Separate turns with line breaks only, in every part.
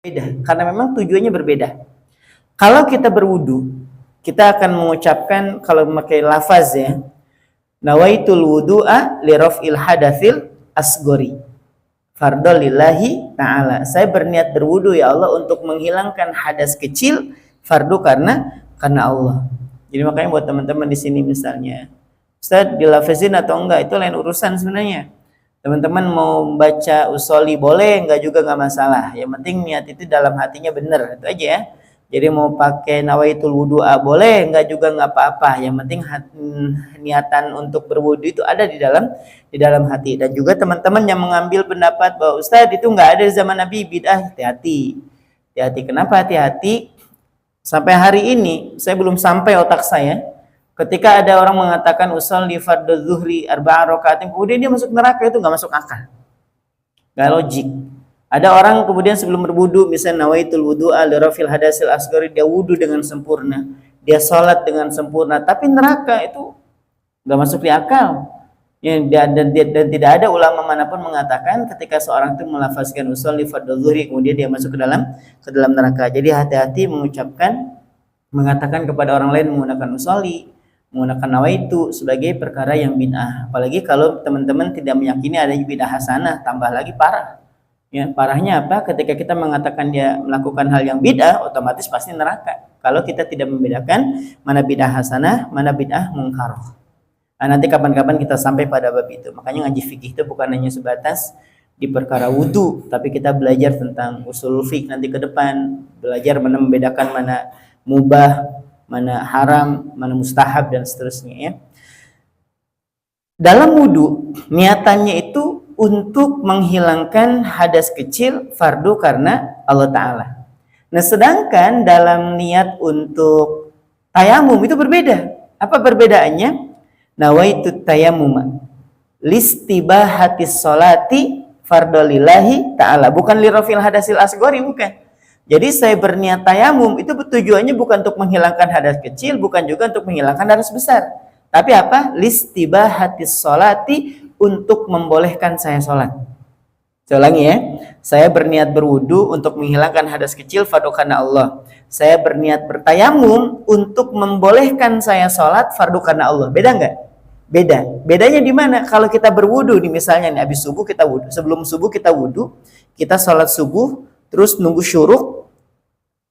Beda, karena memang tujuannya berbeda. Kalau kita berwudu, kita akan mengucapkan kalau memakai lafaz ya, nawaitul wudu'a li raf'il hadatsil asgori. Fardhu lillahi ta'ala. Saya berniat berwudu ya Allah untuk menghilangkan hadas kecil, fardu karena Allah. Jadi makanya buat teman-teman di sini misalnya, Ustaz dilafazin atau enggak itu lain urusan sebenarnya. Teman-teman mau baca usoli boleh, enggak juga enggak masalah. Yang penting niat itu dalam hatinya benar, itu aja ya. Jadi mau pakai nawaitul wudu'a boleh, enggak juga enggak apa-apa. Yang penting niatan untuk berwudu itu ada di dalam hati. Dan juga teman-teman yang mengambil pendapat bahwa Ustaz itu enggak ada di zaman Nabi, bid'ah, hati-hati. Hati-hati. Kenapa hati-hati? Sampai hari ini saya belum sampai otak saya ketika ada orang mengatakan usolli fardhu zuhri arba'a rakaatin, kemudian dia masuk neraka, itu nggak masuk akal, nggak logik. Ada orang kemudian sebelum berwudu, misalnya nawaitul wudu'a li raf'il hadasil asghari, dia wudu dengan sempurna, dia sholat dengan sempurna, tapi neraka, itu nggak masuk di akal. Dan tidak ada ulama manapun mengatakan ketika seorang itu melafazkan usolli fardhu zuhri kemudian dia masuk ke dalam neraka. Jadi hati-hati mengatakan kepada orang lain menggunakan usolli, menggunakan nawaitu sebagai perkara yang bid'ah. Apalagi kalau teman-teman tidak meyakini ada bid'ah hasanah, tambah lagi parah. Ya, parahnya apa? Ketika kita mengatakan dia melakukan hal yang bid'ah, otomatis pasti neraka. Kalau kita tidak membedakan mana bid'ah hasanah, mana bid'ah mungkaroh. Nah, nanti kapan-kapan kita sampai pada bab itu. Makanya ngaji fikih itu bukan hanya sebatas di perkara wudu, tapi kita belajar tentang usul fikih nanti ke depan, belajar mana membedakan mana mubah, mana haram, mana mustahab, dan seterusnya ya. Dalam wudu, niatannya itu untuk menghilangkan hadas kecil, fardu karena Allah Ta'ala. Nah, sedangkan dalam niat untuk tayamum itu berbeda. Apa perbedaannya? Nawaitu tayamuma listibahatis sholati fardhu lillahi ta'ala. Bukan lirafil hadasil asghari, bukan. Jadi saya berniat tayamum itu tujuannya bukan untuk menghilangkan hadas kecil, bukan juga untuk menghilangkan hadas besar. Tapi apa? Listibahatis sholati, untuk membolehkan saya sholat. Saya ulangi ya. Saya berniat berwudu untuk menghilangkan hadas kecil, fardu karena Allah. Saya berniat bertayamum untuk membolehkan saya sholat, fardu karena Allah. Beda nggak? Beda. Bedanya di mana? Kalau kita berwudu nih, misalnya nih habis subuh kita wudu, sebelum subuh kita wudu, kita sholat subuh, terus nunggu syuruk,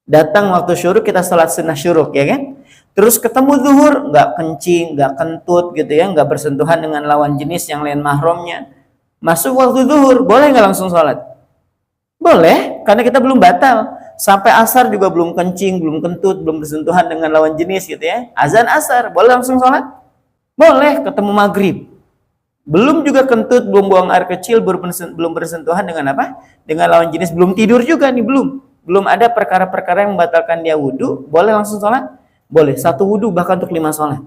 datang waktu syuruk kita sholat sunnah syuruk, ya kan? Terus ketemu zuhur, nggak kencing, nggak kentut gitu ya, nggak bersentuhan dengan lawan jenis yang lain mahramnya. Masuk waktu zuhur, boleh nggak langsung sholat? Boleh, karena kita belum batal. Sampai asar juga belum kencing, belum kentut, belum bersentuhan dengan lawan jenis gitu ya. Azan asar, boleh langsung sholat? Boleh. Ketemu maghrib, belum juga kentut, belum buang air kecil, belum bersentuhan dengan apa? Dengan lawan jenis, belum tidur juga nih, belum ada perkara-perkara yang membatalkan dia wudu, boleh langsung sholat? Boleh. Satu wudu bahkan untuk 5 sholat.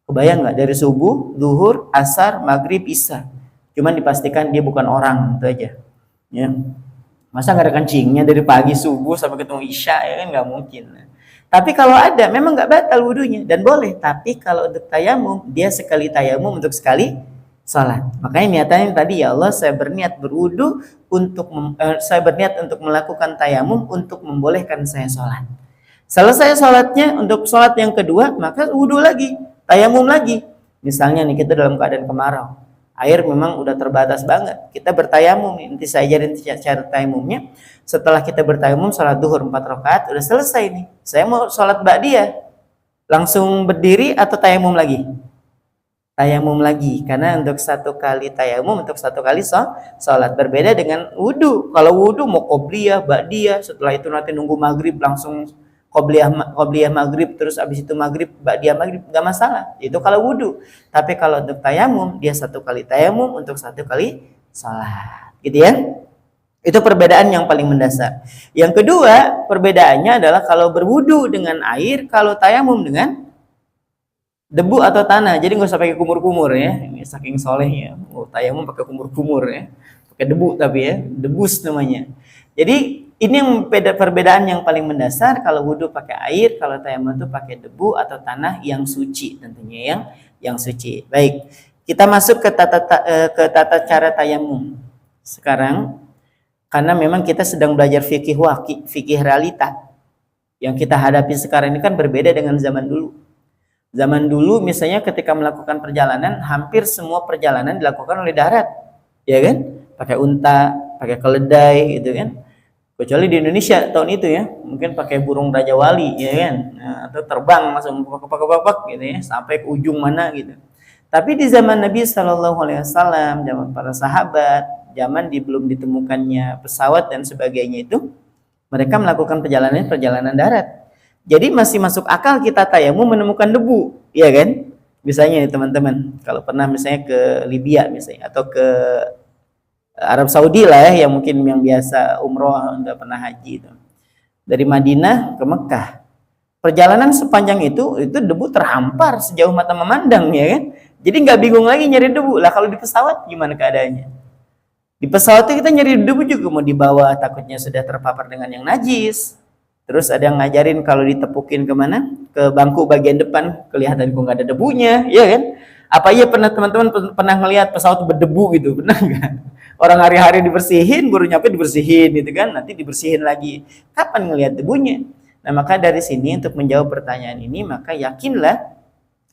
Kebayang nggak? Dari subuh, zuhur, asar, maghrib, isya. Cuman dipastikan dia bukan orang, itu aja. Ya. Masa nggak ada kencingnya dari pagi subuh sampai ketemu isya, ya kan nggak mungkin. Tapi kalau ada, memang nggak batal wudunya dan boleh. Tapi kalau untuk tayamum, dia sekali tayamum untuk sekali salat. Makanya niatannya tadi, ya Allah, saya berniat berwudu untuk saya berniat untuk melakukan tayamum untuk membolehkan saya salat. Selesai salatnya, untuk salat yang kedua, maka wudu lagi, tayamum lagi. Misalnya nih kita dalam keadaan kemarau, air memang udah terbatas banget, kita bertayamum. Nanti saya ajarin cara tayamumnya. Setelah kita bertayamum salat duhur 4 rakaat, udah selesai nih. Saya mau salat ba'diyah, langsung berdiri atau tayamum lagi? Tayamum lagi, karena untuk satu kali tayamum, untuk satu kali sholat. Berbeda dengan wudu. Kalau wudu mau qobliyah, ba'diyah, setelah itu nanti nunggu maghrib langsung qobliyah maghrib, terus abis itu maghrib, ba'diyah maghrib, nggak masalah. Itu kalau wudu. Tapi kalau untuk tayamum, dia satu kali tayamum untuk satu kali sholat, gitu ya. Itu perbedaan yang paling mendasar. Yang kedua, perbedaannya adalah kalau berwudu dengan air, kalau tayamum dengan debu atau tanah. Jadi nggak usah pakai kumur-kumur ya. Ini saking solehnya. Oh, tayamum pakai kumur-kumur ya. Pakai debu tapi ya, debus namanya. Jadi ini yang perbedaan yang paling mendasar. Kalau wudu pakai air, kalau tayamum itu pakai debu atau tanah yang suci, tentunya yang suci. Baik, kita masuk ke tata cara tayamum. Sekarang Karena memang kita sedang belajar fikih waqi, fikih realita. Yang kita hadapi sekarang ini kan berbeda dengan zaman dulu. Zaman dulu misalnya ketika melakukan perjalanan, hampir semua perjalanan dilakukan oleh darat. Ya kan? Pakai unta, pakai keledai gitu kan. Kecuali di Indonesia tahun itu ya, mungkin pakai burung Raja Wali ya kan. Nah, atau terbang langsung pak gitu ya, sampai ke ujung mana gitu. Tapi di zaman Nabi Shallallahu Alaihi Wasallam, zaman para sahabat, zaman belum ditemukannya pesawat dan sebagainya itu, mereka melakukan perjalanan darat. Jadi masih masuk akal kita tayamum menemukan debu, ya kan? Misalnya teman-teman, kalau pernah misalnya ke Libya misalnya atau ke Arab Saudi lah ya, yang mungkin yang biasa umroh udah pernah haji itu. Dari Madinah ke Mekah. Perjalanan sepanjang itu debu terhampar sejauh mata memandang ya kan? Jadi nggak bingung lagi nyari debu. Lah kalau di pesawat gimana keadaannya? Di pesawat itu kita nyari debu juga mau dibawa, takutnya sudah terpapar dengan yang najis. Terus ada yang ngajarin kalau ditepukin kemana? Ke bangku bagian depan, kelihatan kok nggak ada debunya, ya kan? Apa iya pernah teman-teman pernah ngelihat pesawat berdebu gitu? Pernah nggak? Orang hari-hari dibersihin, baru nyampe dibersihin gitu kan? Nanti dibersihin lagi. Kapan ngelihat debunya? Nah maka dari sini untuk menjawab pertanyaan ini, maka yakinlah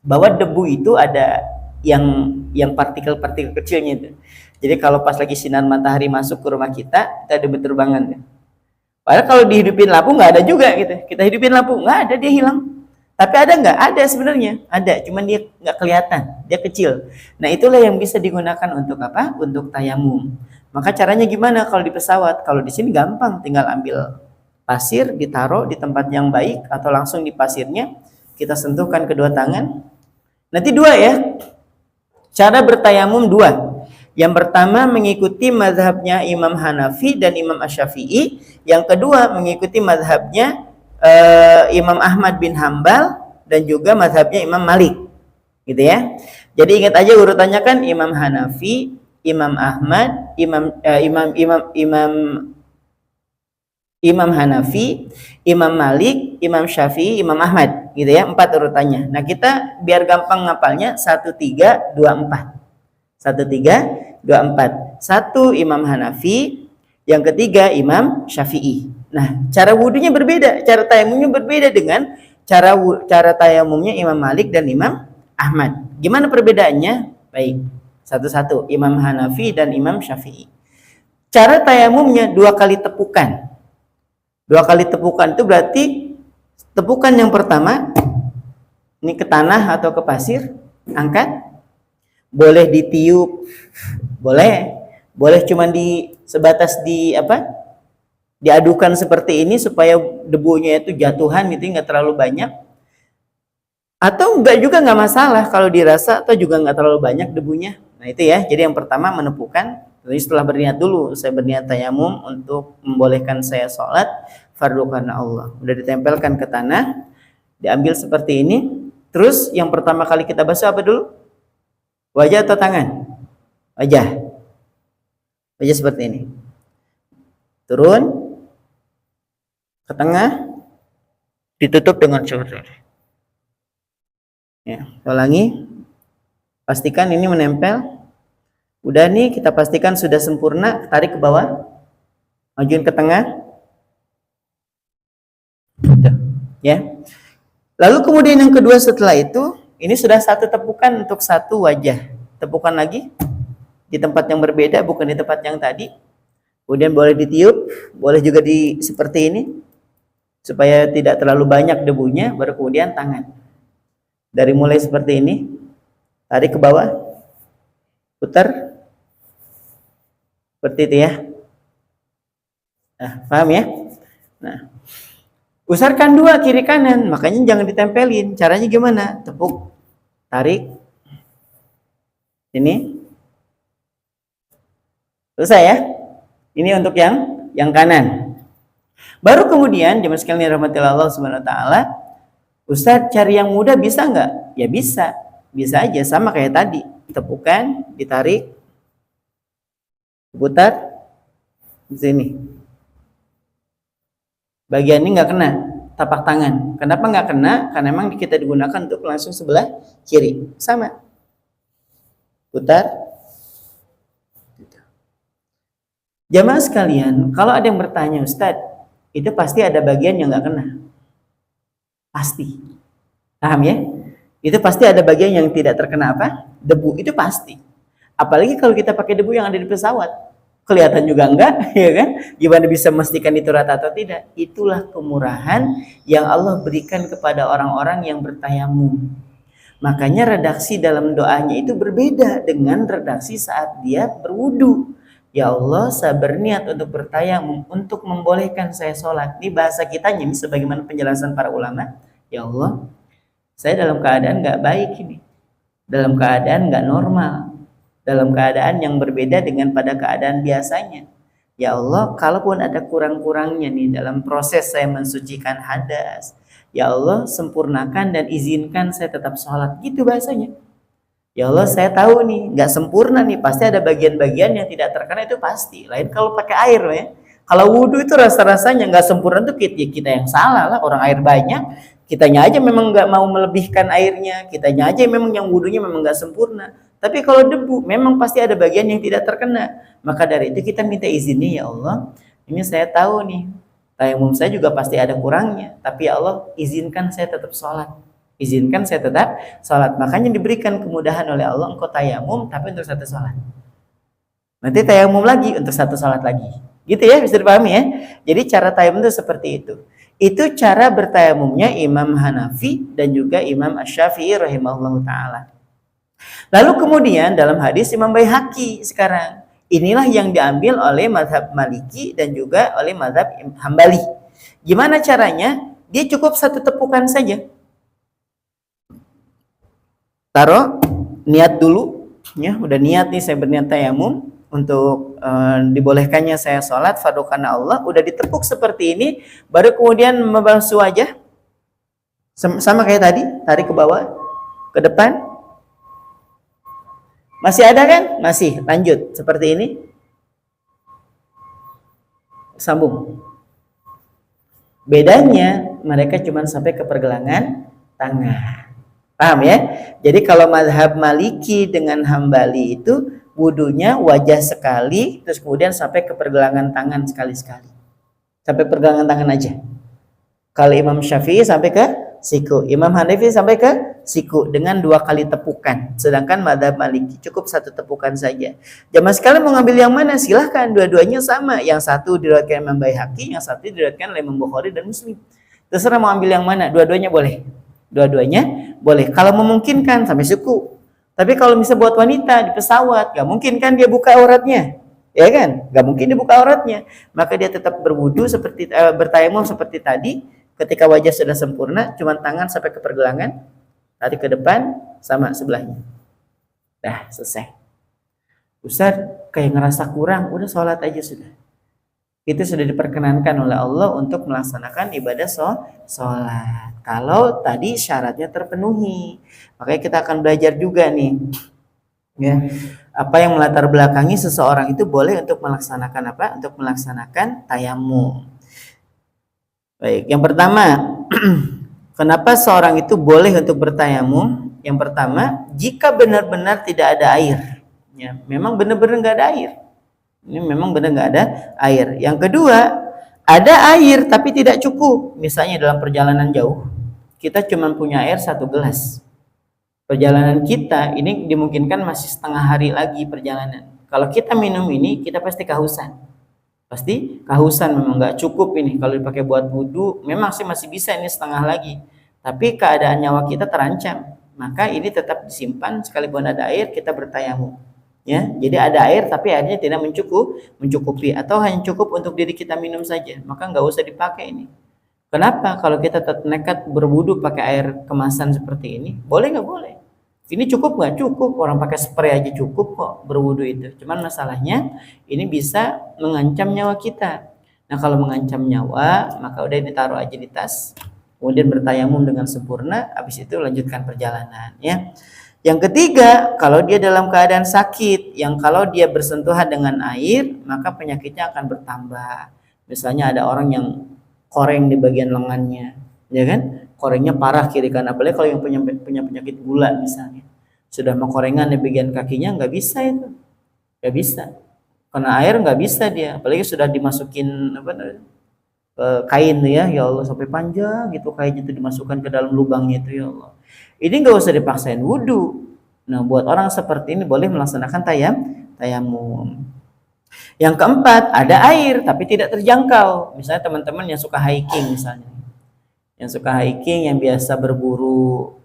bahwa debu itu ada yang partikel-partikel kecilnya itu. Jadi kalau pas lagi sinar matahari masuk ke rumah kita ada berterbangan kan. Padahal kalau dihidupin lampu nggak ada juga gitu. Kita hidupin lampu nggak ada, dia hilang. Tapi ada nggak? Ada sebenarnya. Ada, cuman dia nggak kelihatan, dia kecil. Nah itulah yang bisa digunakan untuk apa? Untuk tayamum. Maka caranya gimana kalau di pesawat? Kalau di sini gampang, tinggal ambil pasir, ditaruh di tempat yang baik atau langsung di pasirnya kita sentuhkan kedua tangan. Nanti dua ya. Cara bertayamum dua. Yang pertama mengikuti mazhabnya Imam Hanafi dan Imam Asy-Syafi'i. Yang kedua mengikuti mazhabnya Imam Ahmad bin Hambal dan juga mazhabnya Imam Malik. Gitu ya. Jadi ingat aja urutannya kan Imam Hanafi, Imam Ahmad, Imam Hanafi, Imam Malik, Imam Syafi'i, Imam Ahmad, gitu ya, 4 urutannya. Nah kita biar gampang ngapalnya 1, 3, 2, 4. 1, 3, 2, 4. 1 Imam Hanafi, yang ketiga Imam Syafi'i. Nah cara wudunya berbeda, cara tayamumnya berbeda dengan cara tayamumnya Imam Malik dan Imam Ahmad. Gimana perbedaannya? Baik, satu-satu, Imam Hanafi dan Imam Syafi'i. Cara tayamumnya 2 kali tepukan. 2 kali tepukan itu berarti tepukan yang pertama ini ke tanah atau ke pasir, angkat, boleh ditiup, boleh cuman sebatas diadukan seperti ini supaya debunya itu jatuhan itu nggak terlalu banyak, atau enggak juga nggak masalah kalau dirasa atau juga nggak terlalu banyak debunya. Nah itu ya, jadi yang pertama menepukan. Jadi setelah berniat dulu, saya berniat tayamum untuk membolehkan saya sholat fardu karena Allah. Udah ditempelkan ke tanah, diambil seperti ini. Terus yang pertama kali kita basuh apa dulu? Wajah atau tangan? Wajah. Wajah seperti ini. Turun ke tengah, ditutup dengan seperti ini. Ya, ulangi. Pastikan ini menempel. Udah nih kita pastikan sudah sempurna, tarik ke bawah, majuin ke tengah, ya. Lalu kemudian yang kedua setelah itu, ini sudah 1 tepukan untuk 1 wajah. Tepukan lagi di tempat yang berbeda, bukan di tempat yang tadi. Kemudian boleh ditiup, boleh juga seperti ini, supaya tidak terlalu banyak debunya. Baru kemudian tangan. Dari mulai seperti ini, tarik ke bawah, putar. Seperti itu ya. Nah, paham ya? Nah, usarkan 2 kiri kanan, makanya jangan ditempelin. Caranya gimana? Tepuk, tarik. Ini. Selesai ya? Ini untuk yang kanan. Baru kemudian, jemaah sekalian dirahmati Allah Subhanahu wa taala, Ustaz cari yang mudah bisa nggak? Ya bisa. Bisa aja sama kayak tadi. Tepukan, ditarik, putar di sini. Bagian ini nggak kena tapak tangan. Kenapa nggak kena? Karena memang kita digunakan untuk langsung sebelah kiri. Sama. Putar. Jamaah sekalian, kalau ada yang bertanya, Ustadz, itu pasti ada bagian yang nggak kena. Pasti. Paham ya? Itu pasti ada bagian yang tidak terkena apa? Debu, itu pasti. Apalagi kalau kita pakai debu yang ada di pesawat. Kelihatan juga enggak, ya kan? Gimana bisa memastikan itu rata atau tidak? Itulah kemurahan yang Allah berikan kepada orang-orang yang bertayamum. Makanya redaksi dalam doanya itu berbeda dengan redaksi saat dia berwudu. Ya Allah, saya berniat untuk bertayamum untuk membolehkan saya sholat. Ini bahasa kitanya, ini sebagaimana penjelasan para ulama. Ya Allah, saya dalam keadaan nggak baik ini, dalam keadaan nggak normal, dalam keadaan yang berbeda dengan pada keadaan biasanya. Ya Allah, kalaupun ada kurang-kurangnya nih dalam proses saya mensucikan hadas, ya Allah sempurnakan dan izinkan saya tetap sholat. Gitu bahasanya. Ya Allah, saya tahu nih nggak sempurna nih, pasti ada bagian-bagian yang tidak terkena, itu pasti. Lain kalau pakai air ya. Kalau wudhu itu rasa-rasanya nggak sempurna tuh kita yang salah lah. Orang air banyak, kitanya aja memang nggak mau melebihkan airnya, kitanya aja memang yang wudhunya memang nggak sempurna. Tapi kalau debu memang pasti ada bagian yang tidak terkena. Maka dari itu kita minta izinnya, ya Allah, ini saya tahu nih tayamum saya juga pasti ada kurangnya, tapi ya Allah izinkan saya tetap sholat. Izinkan saya tetap sholat. Makanya diberikan kemudahan oleh Allah, engkau tayamum tapi untuk satu sholat. Nanti tayamum lagi untuk satu sholat lagi. Gitu ya, bisa dipahami ya. Jadi cara tayamum itu seperti itu. Itu cara bertayamumnya Imam Hanafi dan juga Imam Asy-Syafi'i rahimahullahu ta'ala. Lalu kemudian dalam hadis Imam Baihaqi sekarang. Inilah yang diambil oleh mazhab Maliki dan juga oleh mazhab Hambali. Gimana caranya? Dia cukup satu tepukan saja. Taruh niat dulu ya, udah niat nih saya berniat tayamum untuk dibolehkannya saya sholat fardu karena Allah, udah ditepuk seperti ini, baru kemudian membasuh wajah sama kayak tadi, tarik ke bawah ke depan. Masih ada kan? Masih, lanjut seperti ini, sambung. Bedanya mereka cuma sampai ke pergelangan tangan. Paham ya? Jadi kalau mazhab Maliki dengan Hambali itu wudunya wajah sekali, terus kemudian sampai ke pergelangan tangan sekali-sekali. Sampai pergelangan tangan aja. Kalau Imam Syafi'i sampai ke siku, Imam Hanafi sampai ke siku dengan 2 kali tepukan. Sedangkan mazhab Maliki cukup 1 tepukan saja. Jamaah sekalian mau ngambil yang mana? Silahkan, dua-duanya sama. Yang satu diriwayatkan Imam Baihaqi, yang satu diriwayatkan oleh Imam Bukhari dan Muslim. Terserah mau ambil yang mana, dua-duanya boleh. Dua-duanya boleh. Kalau memungkinkan sampai suku. Tapi kalau misalnya buat wanita di pesawat, gak mungkin kan dia buka auratnya, ya kan? Gak mungkin dia buka auratnya. Maka dia tetap berwudu seperti bertayamum seperti tadi. Ketika wajah sudah sempurna, cuma tangan sampai ke pergelangan, tarik ke depan sama sebelahnya. Dah selesai. Ustaz kayak ngerasa kurang, udah sholat aja sudah. Itu sudah diperkenankan oleh Allah untuk melaksanakan ibadah sholat. Kalau tadi syaratnya terpenuhi. Makanya kita akan belajar juga nih, ya, apa yang melatar belakangi seseorang itu boleh untuk melaksanakan apa? Untuk melaksanakan tayamum. Baik, yang pertama, kenapa seorang itu boleh untuk bertayamum? Yang pertama, jika benar-benar tidak ada air. Ya, memang benar-benar nggak ada air. Ini memang benar nggak ada air. Yang kedua, ada air tapi tidak cukup. Misalnya dalam perjalanan jauh, kita cuma punya air 1 gelas. Perjalanan kita ini dimungkinkan masih setengah hari lagi perjalanan. Kalau kita minum ini, kita pasti kehausan. Pasti kehausan, memang nggak cukup ini. Kalau dipakai buat wudu, memang sih masih bisa ini setengah lagi. Tapi keadaan nyawa kita terancam. Maka ini tetap disimpan, sekalipun ada air, kita bertayamum. Ya, jadi ada air tapi airnya tidak mencukupi atau hanya cukup untuk diri kita minum saja, maka nggak usah dipakai ini. Kenapa? Kalau kita tetap nekat berwudu pakai air kemasan seperti ini, boleh nggak boleh? Ini cukup nggak? Cukup. Orang pakai spray aja cukup kok berwudu itu. Cuman masalahnya ini bisa mengancam nyawa kita. Nah kalau mengancam nyawa, maka udah ditaruh aja di tas, kemudian bertayamum dengan sempurna, habis itu lanjutkan perjalanan ya. Yang ketiga, kalau dia dalam keadaan sakit, yang kalau dia bersentuhan dengan air, maka penyakitnya akan bertambah. Misalnya ada orang yang koreng di bagian lengannya, ya kan? Korengnya parah kiri kanan, apalagi kalau yang punya penyakit gula misalnya. Sudah mau korengan di bagian kakinya, nggak bisa itu. Nggak bisa. Karena air nggak bisa dia, apalagi sudah dimasukin kain ya, ya Allah sampai panjang gitu kainnya itu dimasukkan ke dalam lubangnya itu ya Allah. Ini nggak usah dipaksain wudhu. Nah buat orang seperti ini boleh melaksanakan tayamum. Yang keempat, ada air tapi tidak terjangkau. Misalnya teman-teman yang suka hiking misalnya, yang suka hiking, yang biasa berburu,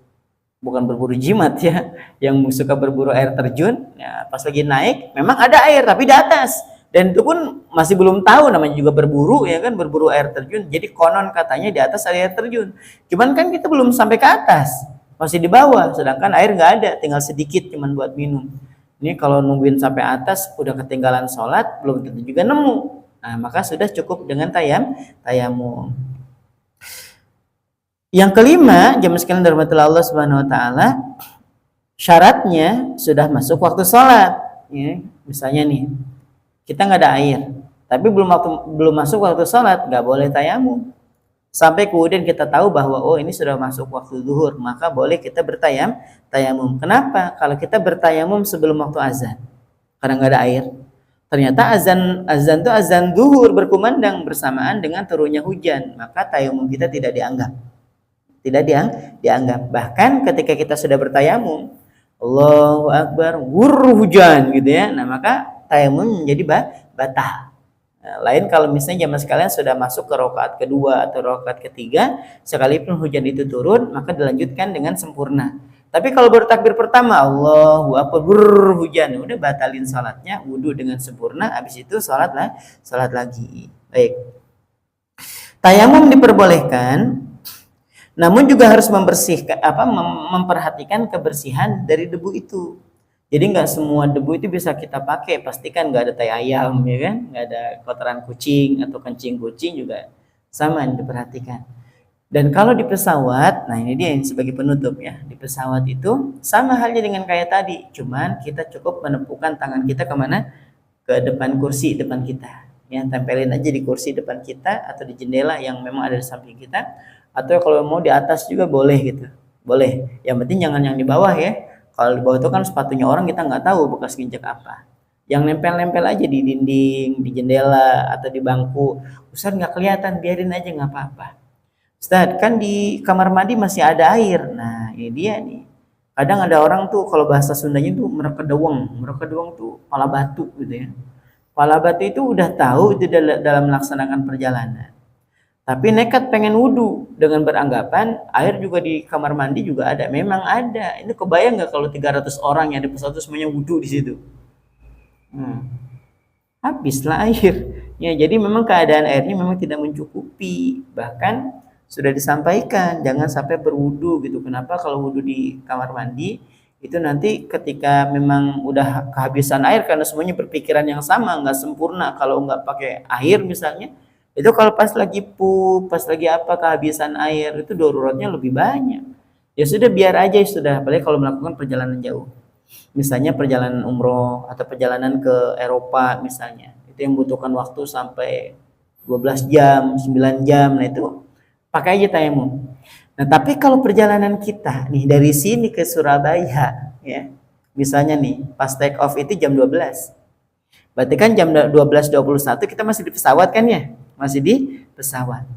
bukan berburu jimat ya, yang suka berburu air terjun, ya, pas lagi naik memang ada air tapi di atas, dan itu pun masih belum tahu, namanya juga berburu ya kan, berburu air terjun, jadi konon katanya di atas ada air terjun, cuman kan kita belum sampai ke atas, masih di bawah, sedangkan air nggak ada, tinggal sedikit cuman buat minum. Ini kalau nungguin sampai atas udah ketinggalan sholat, belum tentu juga nemu. Nah maka sudah cukup dengan tayamum. Yang kelima, jemaah sekalian dirahmati Allah Subhanahu wa taala, syaratnya sudah masuk waktu sholat. Ya, misalnya nih, kita nggak ada air, tapi belum masuk waktu sholat, nggak boleh tayamum. Sampai kemudian kita tahu bahwa oh ini sudah masuk waktu zuhur, maka boleh kita tayamum. Kenapa? Kalau kita bertayamum sebelum waktu azan, karena nggak ada air. Ternyata azan itu azan zuhur berkumandang bersamaan dengan turunnya hujan, maka tayamum kita tidak dianggap. Tidak dianggap. Bahkan ketika kita sudah bertayamum, Allahu Akbar, hujan gitu ya. Nah, maka tayamum menjadi batal. Nah, lain kalau misalnya jamaah sekalian sudah masuk ke rakaat kedua atau rakaat ketiga, sekalipun hujan itu turun, maka dilanjutkan dengan sempurna. Tapi kalau bertakbir pertama, Allahu Akbar, hujan, udah batalin salatnya, wudu dengan sempurna, habis itu salat lagi. Baik. Tayamum diperbolehkan, namun juga harus memperhatikan kebersihan dari debu itu. Jadi nggak semua debu itu bisa kita pakai, pastikan nggak ada tai ayam ya kan, nggak ada kotoran kucing atau kencing kucing juga sama yang diperhatikan. Dan kalau di pesawat, nah ini dia yang sebagai penutup ya, di pesawat itu sama halnya dengan kayak tadi, cuman kita cukup menepukkan tangan kita kemana? Ke depan kursi depan kita, ya tempelin aja di kursi depan kita atau di jendela yang memang ada di samping kita. Atau kalau mau di atas juga boleh gitu, boleh, yang penting jangan yang di bawah ya. Kalau di bawah itu kan sepatunya orang, kita nggak tahu bekas ginjak apa. Yang nempel-nempel aja di dinding, di jendela atau di bangku, Ustaz nggak kelihatan, biarin aja nggak apa-apa. Ustaz kan di kamar mandi masih ada air. Nah ini dia nih, kadang ada orang tuh kalau bahasa Sundanya tuh merekedewang tuh pala batu gitu ya. Pala batu itu udah tahu itu dalam melaksanakan perjalanan, tapi nekat pengen wudhu dengan beranggapan air juga di kamar mandi juga ada. Memang ada. Ini kebayang nggak kalau 300 orang yang di pesawat semuanya wudhu di situ? Habislah air. Ya, jadi memang keadaan airnya memang tidak mencukupi. Bahkan sudah disampaikan jangan sampai berwudhu gitu. Kenapa? Kalau wudhu di kamar mandi itu nanti ketika memang udah kehabisan air karena semuanya berpikiran yang sama, nggak sempurna kalau nggak pakai air misalnya. Itu kalau pas lagi pas lagi apa kehabisan air, itu daruratnya lebih banyak. Ya sudah biar aja sudah, apalagi kalau melakukan perjalanan jauh. Misalnya perjalanan umroh atau perjalanan ke Eropa misalnya. Itu yang membutuhkan waktu sampai 12 jam, 9 jam. Nah itu pakai aja tayamum. Nah, tapi kalau perjalanan kita nih dari sini ke Surabaya ya. Misalnya nih, pas take off itu jam 12. Berarti kan jam 12.21 kita masih di pesawat kan ya? Masih di pesawat.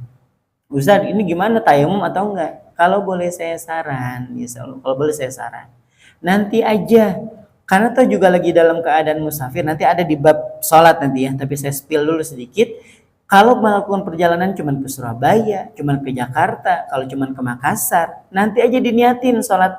Ustaz, ini gimana tayamum atau enggak? Kalau boleh saya saran, kalau boleh saya saran, nanti aja, karena toh juga lagi dalam keadaan musafir, nanti ada di bab sholat nanti ya, tapi saya spill dulu sedikit. Kalau melakukan perjalanan cuman ke Surabaya, cuman ke Jakarta, kalau cuman ke Makassar, nanti aja diniatin sholat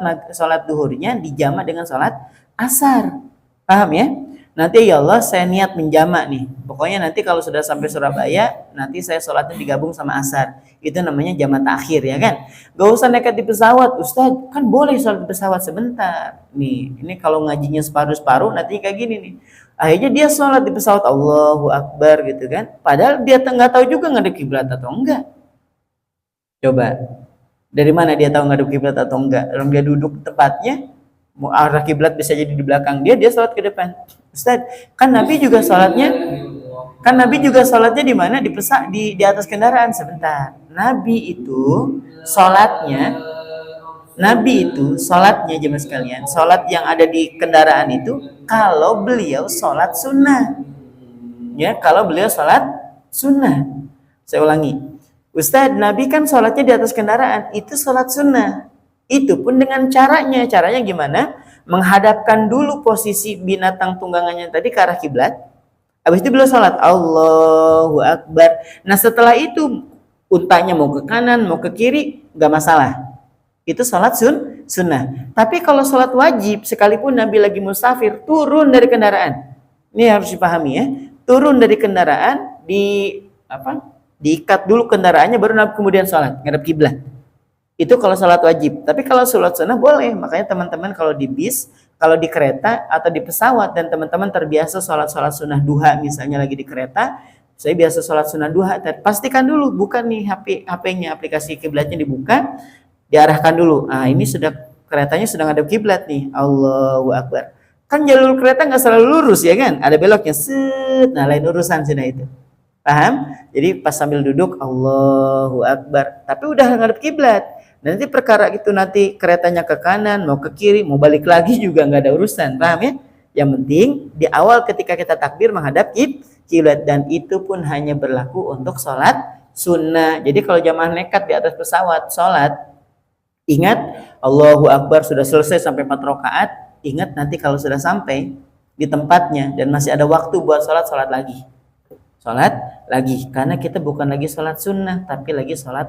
duhurnya dijamak dengan sholat asar. Paham ya? Nanti ya Allah saya niat menjamak nih. Pokoknya nanti kalau sudah sampai Surabaya, nanti saya sholatnya digabung sama asar. Itu namanya jamak takhir ya kan. Gak usah nekat di pesawat, Ustaz. Kan boleh sholat di pesawat sebentar. Nih, ini kalau ngajinya separuh-separuh nanti kayak gini nih. Akhirnya dia sholat di pesawat Allahu Akbar gitu kan. Padahal dia nggak tahu juga ngadep kiblat atau enggak. Coba, dari mana dia tahu ngadep kiblat atau enggak? Orang dia duduk tepatnya, mau arah kiblat bisa jadi di belakang dia sholat ke depan. Ustaz, kan Nabi juga sholatnya di mana? Di atas kendaraan sebentar. Nabi itu sholatnya jemaah sekalian, sholat yang ada di kendaraan itu kalau beliau sholat sunnah. Ya, kalau beliau sholat sunnah. Saya ulangi, Ustadz, Nabi kan sholatnya di atas kendaraan, itu sholat sunnah. Itu pun dengan caranya. Caranya gimana? Menghadapkan dulu posisi binatang tunggangannya tadi ke arah kiblat. Habis itu beliau sholat, Allahu Akbar. Nah setelah itu, untanya mau ke kanan, mau ke kiri, nggak masalah. Itu sholat sunnah. Tapi kalau sholat wajib, sekalipun Nabi lagi musafir, turun dari kendaraan. Ini harus dipahami ya. Turun dari kendaraan, diikat dulu kendaraannya, baru Nabi kemudian sholat, ngadep kiblat. Itu kalau sholat wajib. Tapi kalau sholat sunnah boleh. Makanya teman-teman kalau di bis, kalau di kereta atau di pesawat dan teman-teman terbiasa sholat sunnah duha, misalnya lagi di kereta, saya biasa sholat sunnah duha, pastikan dulu bukan nih HP-nya, aplikasi kiblatnya dibuka, diarahkan dulu. Nah ini sudah keretanya sudah ngadep kiblat nih. Allahu Akbar. Kan jalur kereta nggak selalu lurus ya kan? Ada beloknya. Set. Nah lain urusan sudah itu. Paham? Jadi pas sambil duduk Allahu Akbar. Tapi udah ngadep kiblat. Nanti perkara itu nanti keretanya ke kanan, mau ke kiri, mau balik lagi juga nggak ada urusan. Paham ya? Yang penting di awal ketika kita takbir menghadap kiblat, dan itu pun hanya berlaku untuk sholat sunnah. Jadi kalau jamaah nekat di atas pesawat sholat, ingat Allahu Akbar sudah selesai sampai 4 rakaat. Ingat nanti kalau sudah sampai di tempatnya dan masih ada waktu buat sholat lagi. Sholat lagi, karena kita bukan lagi sholat sunnah, tapi lagi sholat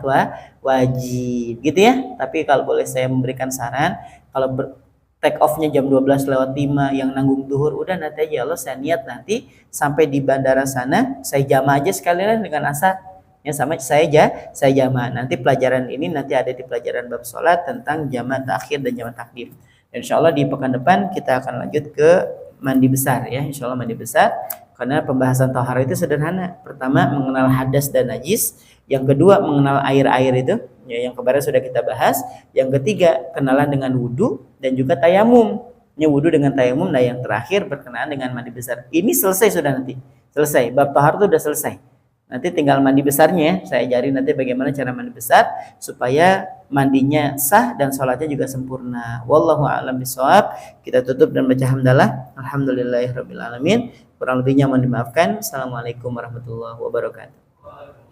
wajib, gitu ya. Tapi kalau boleh saya memberikan saran, kalau take off-nya jam 12:05 yang nanggung duhur, udah nanti aja Allah saya niat nanti sampai di bandara sana, saya jamaah aja sekalian dengan asar. Ya sama saya jamaah. Nanti pelajaran ini nanti ada di pelajaran bab sholat tentang jamaah takhir dan jamaah takdim. Insya Allah di pekan depan kita akan lanjut ke mandi besar ya, insya Allah mandi besar. Karena pembahasan taharah itu sederhana. Pertama mengenal hadas dan najis, yang kedua mengenal air-air itu, ya, yang kemarin sudah kita bahas. Yang ketiga kenalan dengan wudu dan juga tayamum. Ya, wudu dengan tayamum. Nah yang terakhir berkenaan dengan mandi besar. Ini selesai sudah nanti. Selesai. Bab taharah itu sudah selesai. Nanti tinggal mandi besarnya. Saya ajarin nanti bagaimana cara mandi besar supaya mandinya sah dan sholatnya juga sempurna. Wallahu a'lam bishawab. Kita tutup dan baca hamdalah. Alhamdulillahirabbil alamin. Kurang lebihnya mohon dimaafkan. Assalamualaikum warahmatullahi wabarakatuh.